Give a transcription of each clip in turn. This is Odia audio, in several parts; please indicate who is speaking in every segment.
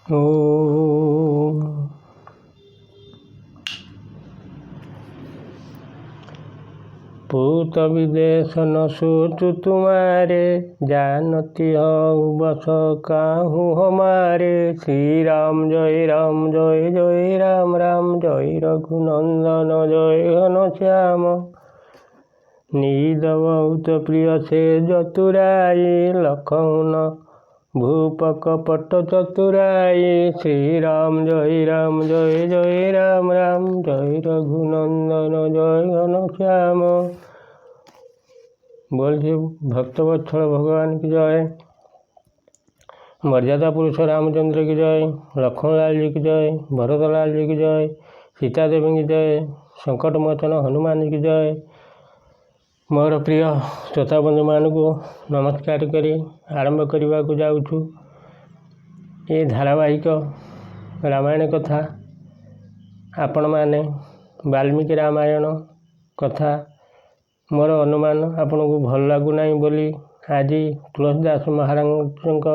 Speaker 1: ओम। पूत विदेश न सोचु तुम्हारे, जानती हूँ बस काहू हमारे। श्री राम जय जय राम राम, जय रघुनंदन जय घनश्याम। निद बहुत प्रिय से जतुराई, लखन भूपक पट चतुराई। श्री राम जय जय राम राम, जय रघुनंदन जय घनश्याम। बोल श्री भक्तवत्सल भगवान की जय। मर्यादा पुरुष रामचंद्र की जय, लक्ष्मणलाल जी की जय, भरतलाल जी की जय, सीता देवी की जय, संकट मोचन हनुमान जी की जय। मोर प्रिय श्रोता बंधु मानू नमस्कार करी आरंभ करने को जाऊँ। ये धारावाहिक रामायण कथा आपण मैंने वाल्मीकि रामायण कथा मोर अनुमान आपन को भल लगुना बोली आज तुलसीदास महाराज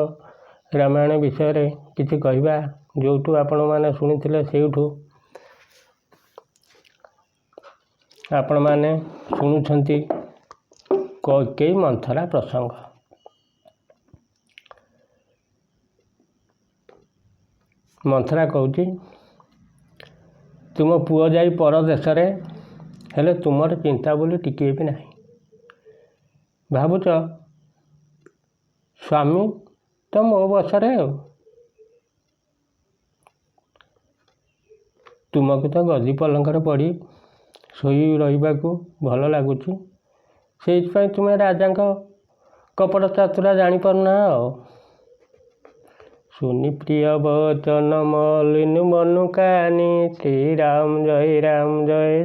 Speaker 1: रामायण विषय रे किछि कहबा। जो आपण मैंने शुणी से आपण मैंने शुणुछंती कैकेयी मंथरा प्रसंग। मंथरा कहूची, तुम पुओ जाई पर देश रे, हेले तुमर चिंता बोली टिके भी नहीं। भावुच स्वामी तो मो बसरे, तुमको तो गदी पलंकर पड़ी शोई रहिबा को भल लगुच, से तुम्हें राजा कपट चातुरा जानीपारना। सुनी प्रिय वचन मलिन मनु कानी, श्री राम जय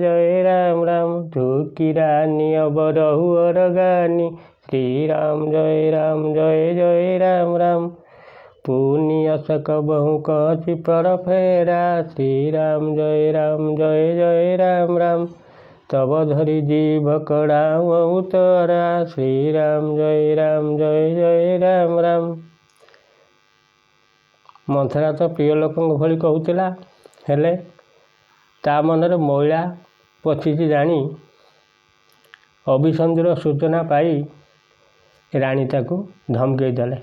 Speaker 1: जय राम राम। धुकी रानी अब रहुअर गानी, श्री राम जय जय राम राम। पुनि अशक बहु कछि पर फेरा, श्री राम जय जय राम राम। तब धरी जीभ कड़ाऊ उतरा, श्री राम जय जय राम राम। मंथरा तो प्रिय लोकों भली कहूला, हेले ता मनरे मैला पचिची जानी अभिसंधिर सूचना पाई राणी ताकू धमकई देले,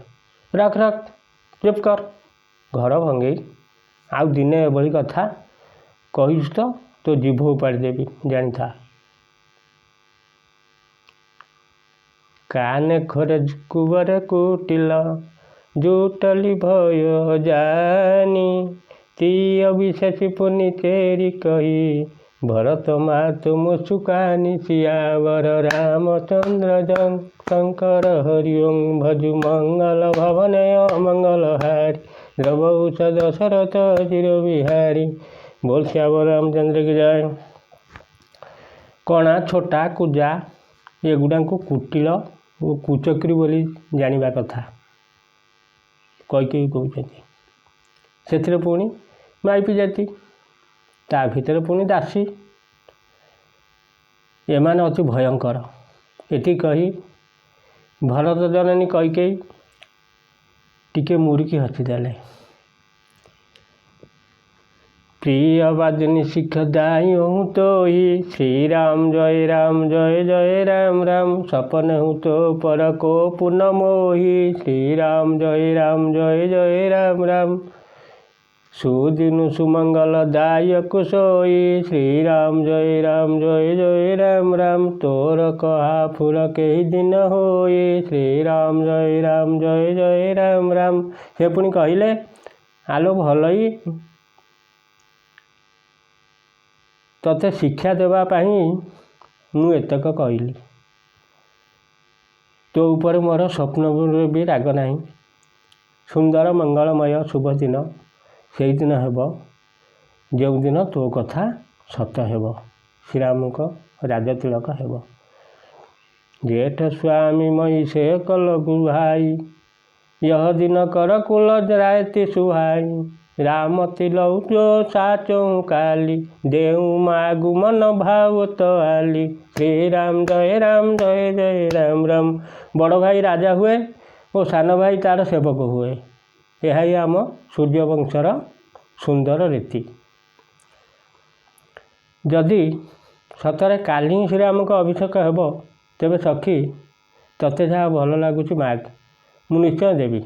Speaker 1: रख रख चुप कर, घर भंगई आउ दिने एभली कथा कहीस तो जीभ उपाड़ी देवी जानी था। काने खोरे कुबरे कुटिल, जुटली भय जानी। ती अभिशेषी पुनि तेरी कही, भरत मातु मुसुकानी। सियावर रामचंद्र जंग शंकर हरिओं, भजु मंगल भवने मंगल हारी। द्रवौष दशरथ चिर बिहारी। बोल श्यावर रामचंद्र की जय। कणा छोटा कुजा एगुड़ा को कुटिल और कुचक्री बोली जानिबा कथा कैकेयी कहते। से पुणी माइपी जाती ता भितर पुणी दासी, एमाने अति भयंकर। एटी कही भरत जननी कैकेयी टिके मुड़की हसीदेले। प्रिय बादिनी शिख दाई तो ही, श्री राम जय जय राम राम। सपन हूँ तो पर को पुन मोही, श्री राम जय जय राम राम। सुदिनु सुमंगल दायक सोई, श्री राम जय जय राम राम। तोर कहा फुर के दिन होई, श्री राम जय जय राम राम। से पुणी कहले, आलो भलई तते शिक्षा देवा पाई मु एतक कहली। तो ऊपर मोर स्वप्न भी राग नहीं। सुंदर मंगलमय शुभ दिन से दिन हेब जो दिन तो कथा सत हेब, श्रीराम को राज तिलक हेब। जेठ स्वामी मई से कलगु भाई, यह दिन कर कुल रायति सुहाई। राम तिलौ जो साचो काली, देऊ मागु मन भाव तो आली। श्री राम जय जय राम राम। बड़ भाई राजा हुए और सान भाई तार सेवक हुए। ଏହା ହିଁ ଆମ ସୂର୍ଯ୍ୟବଂଶର ସୁନ୍ଦର ରୀତି। ଯଦି ସତରେ କାଲି ହିଁ ଶ୍ରୀରାମଙ୍କ ଅଭିଷେକ ହେବ, ତେବେ ସଖୀ ତତେ ଯାହା ଭଲ ଲାଗୁଛି ମାଗ, ମୁଁ ନିଶ୍ଚୟ ଦେବି।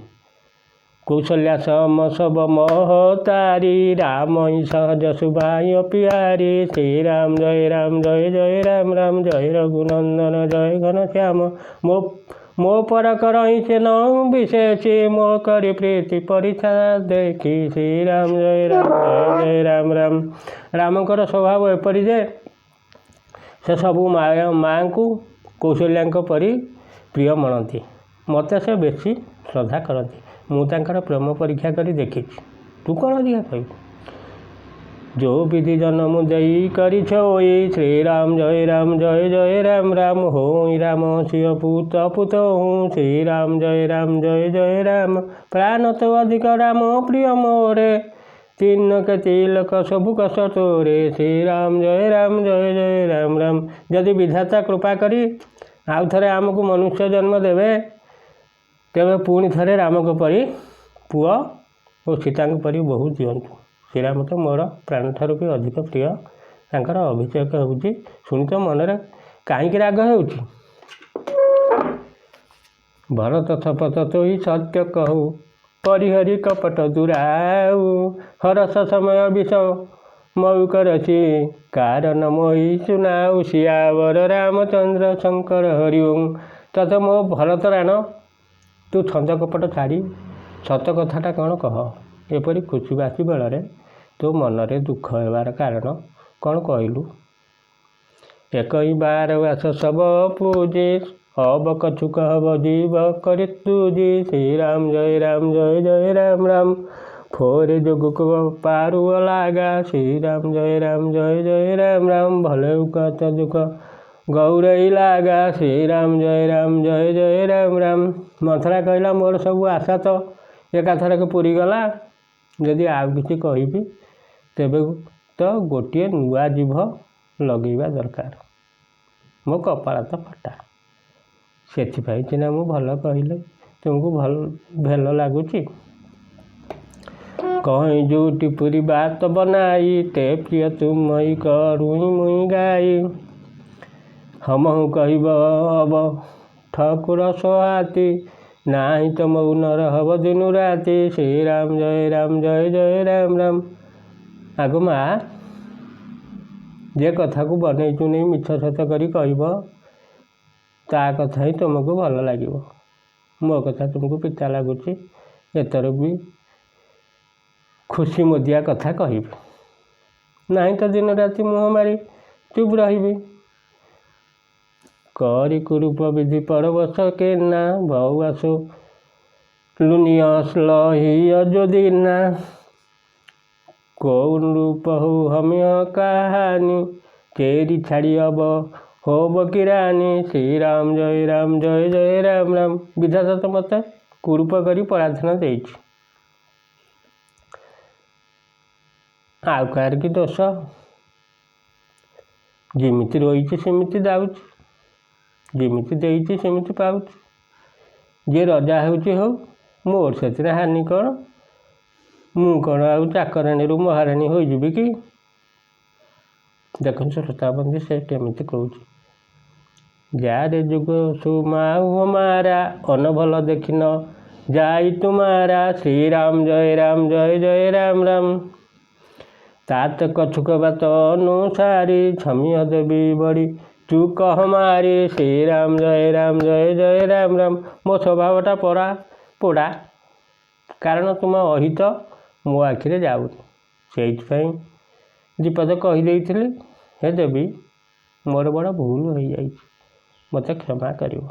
Speaker 1: କୌଶଲ୍ୟା ସମ ସବ ମହତାରି, ରାମ ହିଁ ସହଜ ସୁଭାୟ ପିଆରି। ଶ୍ରୀରାମ ଜୟ ରାମ ଜୟ ଜୟ ରାମ ରାମ, ଜୟ ରଘୁନନ୍ଦନ ଜୟ ଘନଶ୍ୟାମ। ମୋ ପର କର ହିଁ ସେ ନ ବିଶେଷୀ, ମୋ କରି ପ୍ରୀତି ପରିଛା ଦେଖି। ଶ୍ରୀରାମ ଜୟ ରାମ ଜୟ ଜୟ ରାମ ରାମ। ରାମଙ୍କର ସ୍ୱଭାବ ଏପରି ଯେ ସେ ସବୁ ମାଆଙ୍କୁ କୌଶଲ୍ୟାଙ୍କ ପରି ପ୍ରିୟ ମଣନ୍ତି। ମୋତେ ସେ ବେଶୀ ଶ୍ରଦ୍ଧା କରନ୍ତି। ମୁଁ ତାଙ୍କର ପ୍ରେମ ପରୀକ୍ଷା କରି ଦେଖିଛି। ତୁ କ'ଣ ଅଧିକା କହିବୁ? ଯୋଉ ବିଧି ଜନମ ଦେଇ କରିଛ ଓଇ, ଶ୍ରୀରାମ ଜୟ ରାମ ଜୟ ଜୟ ରାମ ରାମ। ହୋଇ ରାମ ସିଂହ ପୁତ ପୁତ ହୁଁ, ଶ୍ରୀରାମ ଜୟ ରାମ ଜୟ ଜୟ ରାମ। ପ୍ରାଣ ତ ଅଧିକ ରାମ ପ୍ରିୟ ମୋରେ, ତିନକେ ତିଲକ ସବୁ କଷ ତୋରେ। ଶ୍ରୀରାମ ଜୟ ରାମ ଜୟ ଜୟ ରାମ ରାମ। ଯଦି ବିଧାତା କୃପା କରି ଆଉ ଥରେ ଆମକୁ ମନୁଷ୍ୟ ଜନ୍ମ ଦେବେ, ତେବେ ପୁଣି ଥରେ ରାମଙ୍କ ପରି ପୁଅ ଓ ସୀତାଙ୍କ ପରି ବୋହୂ ଦିଅନ୍ତୁ। ଶ୍ରୀରାମ ତ ମୋର ପ୍ରାଣଠାରୁ ବି ଅଧିକ ପ୍ରିୟ। ତାଙ୍କର ଅଭିଷେକ ହେଉଛି ଶୁଣି ତ ମନରେ କାହିଁକି ରାଗ ହେଉଛି? ଭରତ ଶପଥ ତୋଇ ସତ୍ୟ କହୁ, ପରିହରି କପଟ ଦୂରାଉ। ହରସ ସମୟ ବିଷ ମଉକ ରସି, କାରଣ ମୋହି ଶୁଣାଉ। ସିୟାବର ରାମଚନ୍ଦ୍ର ଶଙ୍କର ହରି ଓଁ। ତତେ ମୋ ଭରତ ରାଣ, ତୁ ଛନ୍ଦ କପଟ ଛାଡ଼ି ସତ କଥାଟା କ'ଣ କହ। ଏପରି ଖୁସିବାସି ବେଳରେ ତୋ ମନରେ ଦୁଃଖ ହେବାର କାରଣ କ'ଣ କହିଲୁ? ଏକଇ ବାର ବାସ ସବ ପୂଜି, ହବ କଛୁକ ହବ ଜୀବ କରି ତୁଜି। ଶ୍ରୀରାମ ଜୟ ରାମ ଜୟ ଜୟ ରାମ ରାମ। ଫୋରେ ଯୋଗକୁ ପାରୁ ଲାଗା। ଶ୍ରୀରାମ ଜୟ ରାମ ଜୟ ଜୟ ରାମ ରାମ। ଭଲେ ଉକତ ଦୁଃଖ ଗୌରଇ ଲାଗା। ଶ୍ରୀରାମ ଜୟ ରାମ ଜୟ ଜୟ ରାମ ରାମ। ମନ୍ଥରା କହିଲା, ମୋର ସବୁ ଆଶା ତ ଏକାଥରକେ ପୁରିଗଲା। ଯଦି ଆଉ କିଛି କହିବି, ତେବେ ତ ଗୋଟିଏ ନୂଆ ଜିଭ ଲଗେଇବା ଦରକାର। ମୋ କପାଳ ତ ଫଟା। ସେଥିପାଇଁ ସିନା ମୁଁ ଭଲ କହିଲେ ତୁମକୁ ଭଲ ଲାଗୁଛି। କହିଁ ଯୋଉଟି ପୁରୀ ବାତ ବନାଇ, ତେ ପ୍ରିୟ ତୁମଇ କରୁଇଁ ମୁଇଁ ଗାଇ। ହମହୁ କହିବ ଅବ ଠକୁର ସୋହାତି, ନାହିଁ ତ ମୌନର ହବ ଦିନୁ ରାତି। ଶ୍ରୀରାମ ଜୟ ରାମ ଜୟ ଜୟ ରାମ ରାମ। ଆଗ ମା, ଯେ କଥାକୁ ବନେଇ ଚୁନେଇ ମିଛ ସତ କରି କହିବ, ତା କଥା ହିଁ ତୁମକୁ ଭଲ ଲାଗିବ। ମୋ କଥା ତୁମକୁ ପିତା ଲାଗୁଛି, ଏଥର ବି ଖୁସି ମଦିଆ କଥା କହିବି। ନାହିଁ ତ ଦିନ ରାତି ମୁହଁ ମାରି ଚୁପ୍ ରହିବି। କରି କୁରୂପ ବିଧି ପରବଶ କେନା, ଭଉ ଆସୁ ଲୁନିୟସ ଲହିୟ ଯୋଦିନା। କୋଉ ରୂପ ହଉ ହମିୟ କାହାନି, ତେରି ଛାଡ଼ି ଅବ ହୋବ କିରାନି। ଶ୍ରୀରାମ ଜୟ ରାମ ଜୟ ଜୟ ରାମ ରାମ। ବିଧାତା ତ ମୋତେ କୁରୂପ କରି ପରାଧୀନ ଦେଇଛି। ଆଉ କାହାର କି ଦୋଷ? ଯେମିତି ରହିଛି ସେମିତି ଯାଉଛି, ଯେମିତି ଦେଇଛି ସେମିତି ପାଉଛି। ଯିଏ ରଜା ହେଉଛି ହଉ, ମୋର ସେଥିରେ ହାନି କ'ଣ? ମୁଁ କ'ଣ ଆଉ ଚାକରାଣୀରୁ ମହାରାଣୀ ହୋଇଯିବି କି? ଦେଖନ୍ତୁ ଶ୍ରୋତାବନ୍ଧୁ, ସେ କେମିତି କହୁଛି। ଯାରେ ଯୁଗ ସୁମାଉ ହମାରା, ଅନ ଭଲ ଦେଖିନ ଯାଇ ତୁମାରା। ଶ୍ରୀରାମ ଜୟ ରାମ ଜୟ ଜୟ ରାମ ରାମ। तात कछुक बात अनुसारी, छमिह देवी बड़ी चुक हमारी। श्रीराम जय राम जय जय राम राम। मो स्वभावटा पोड़ा, कारण तुम अहित मो आखिरे जाऊनी। ସେଇଥିପାଇଁ ଦୀପଦ କହିଦେଇଥିଲି। ହେ ଦେବୀ, ମୋର ବଡ଼ ଭୁଲ ହୋଇଯାଇଛି, ମୋତେ କ୍ଷମା କରିବ।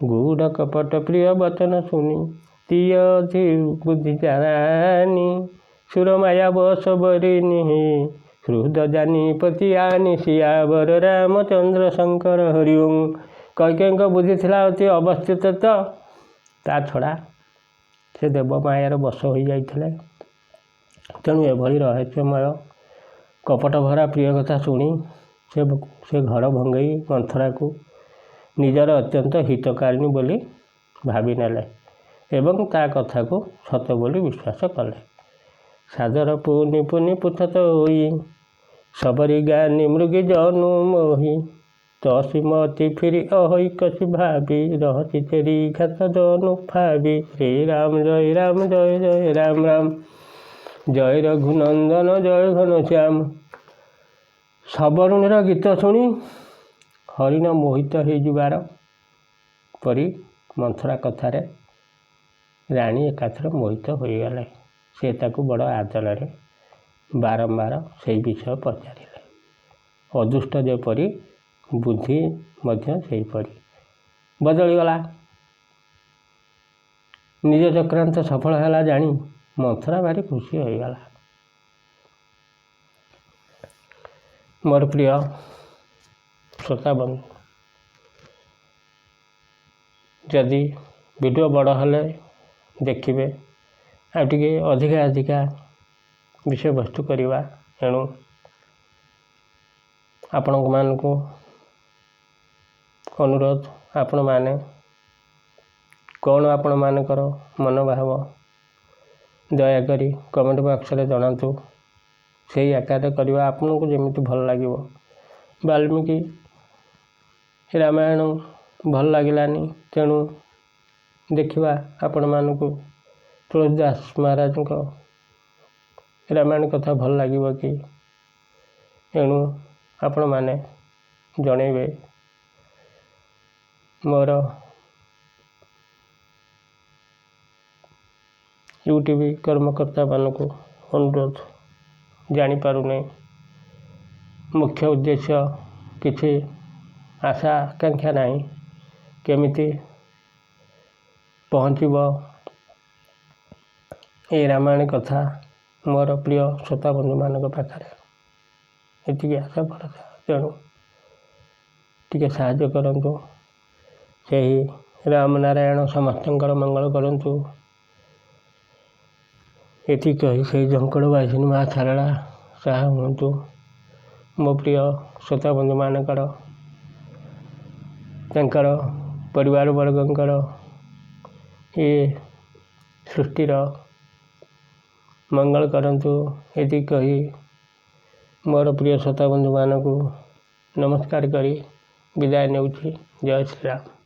Speaker 1: ଗୂଢ଼ କପଟ ପ୍ରିୟ ବଚନ ଶୁଣି, ତିୟ ବୁଦ୍ଧି ଜାନି। ସୁରମାୟା ବସ ବରିନି, ହୃଦ ଜାନି ପତି ଆନି। ସିୟାବର ରାମଚନ୍ଦ୍ର ଶଙ୍କର ହରି ଓଁ। କୈକେୟୀଙ୍କ ବୁଦ୍ଧି ଥିଲା ଅତି ଅବସ୍ଥିତ, ତା ଛଡ଼ା ସେ ଦେବମାୟାର ବଶ ହୋଇଯାଇଥିଲେ। ତେଣୁ ଏଭଳି ରହସ୍ୟମୟ କପଟ ଭରା ପ୍ରିୟ କଥା ଶୁଣି ସେ ଘର ଭଙ୍ଗେଇ ମନ୍ଥରାକୁ ନିଜର ଅତ୍ୟନ୍ତ ହିତକାରିଣୀ ବୋଲି ଭାବି ନେଲେ ଏବଂ ତା କଥାକୁ ସତ ବୋଲି ବିଶ୍ୱାସ କଲେ। ସାଦର ପୁନି ପୁନି ପୁଥତ ହୋଇ ସବରି ଜ୍ଞାନୀ ମୃଗୀ ଜନୁ ମୋହି ତସି ମତି ଫିରି ଅହଇ କସି ଭାବି ରହସି ତେରି ଘାତ ଜନୁ ଭାବି। ଶ୍ରୀରାମ ଜୟ ଜୟ ରାମ ରାମ ଜୟ ରଘୁନନ୍ଦନ ଜୟ ଘନଶ୍ୟାମ। ସବରୁଣୀର ଗୀତ ଶୁଣି ହରିଣ ମୋହିତ ହୋଇଯିବାର ପରି ମନ୍ଥରା କଥାରେ ରାଣୀ ଏକାଥରେ ମୋହିତ ହୋଇଗଲେ। ସେ ତାକୁ ବଡ଼ ଆଦରରେ ବାରମ୍ବାର ସେଇ ବିଷୟ ପଚାରିଲେ। ଅଦୃଷ୍ଟ ଯେପରି ବୁଦ୍ଧି ମଧ୍ୟ ସେହିପରି ବଦଳିଗଲା। ନିଜ ଚକ୍ରାନ୍ତ ସଫଳ ହେଲା ଜାଣି ମନ୍ଥରା ଭାରି ଖୁସି ହୋଇଗଲା। ମୋର ପ୍ରିୟ ଶ୍ରୋତାବନ୍ଧୁ, ଯଦି ଭିଡ଼ିଓ ବଡ଼ ହେଲେ ଦେଖିବେ, ଆଉ ଟିକେ ଅଧିକା ବିଷୟବସ୍ତୁ କରିବା। ଏଣୁ ଆପଣମାନଙ୍କୁ ଅନୁରୋଧ, ଆପଣମାନେ କ'ଣ ଆପଣମାନଙ୍କର ମନୋଭାବ ଦୟାକରି କମେଣ୍ଟ ବକ୍ସରେ ଜଣାନ୍ତୁ। ସେଇ ଆକାରରେ କରିବା ଆପଣଙ୍କୁ ଯେମିତି ଭଲ ଲାଗିବ। ବାଲ୍ମୀକି ରାମାୟଣ ଭଲ ଲାଗିଲାନି, ତେଣୁ ଦେଖିବା ଆପଣମାନଙ୍କୁ ତୁଳସୀଦାସ ମହାରାଜଙ୍କ ରାମାୟଣ କଥା ଭଲ ଲାଗିବ କି? ଏଣୁ ଆପଣମାନେ ଜଣେଇବେ। ମୋର ୟୁଟ୍ୟୁବ୍ କର୍ମକର୍ତ୍ତାମାନଙ୍କୁ ଅନୁରୋଧ, ଜାଣିପାରୁନି ମୁଖ୍ୟ ଉଦ୍ଦେଶ୍ୟ କିଛି ଆଶା ଆକାଂକ୍ଷା ନାହିଁ, କେମିତି ପହଞ୍ଚିବ ଏ ରାମାୟଣ କଥା ମୋର ପ୍ରିୟ ଶ୍ରୋତାବନ୍ଧୁମାନଙ୍କ ପାଖରେ, ଏତିକି ଆଶା ଭରସା। ତେଣୁ ଟିକେ ସାହାଯ୍ୟ କରନ୍ତୁ। ସେହି ରାମନାରାୟଣ ସମସ୍ତଙ୍କର ମଙ୍ଗଳ କରନ୍ତୁ। ଏତିକି କହି ସେହି ଝଙ୍କଡ଼ ବାସିନୀ ମା ଶାରଳା ସାହା ହୁଅନ୍ତୁ। ମୋ ପ୍ରିୟ ଶ୍ରୋତାବନ୍ଧୁମାନଙ୍କର, ତାଙ୍କର ପରିବାର ବର୍ଗଙ୍କର ଏ ସୃଷ୍ଟିର ମଙ୍ଗଳ କରନ୍ତୁ। ଏତିକି କହି ମୋର ପ୍ରିୟ ଶ୍ରୋତାବନ୍ଧୁମାନଙ୍କୁ ନମସ୍କାର କରି ବିଦାୟ ନେଉଛି। ଜୟ ଶ୍ରୀରାମ।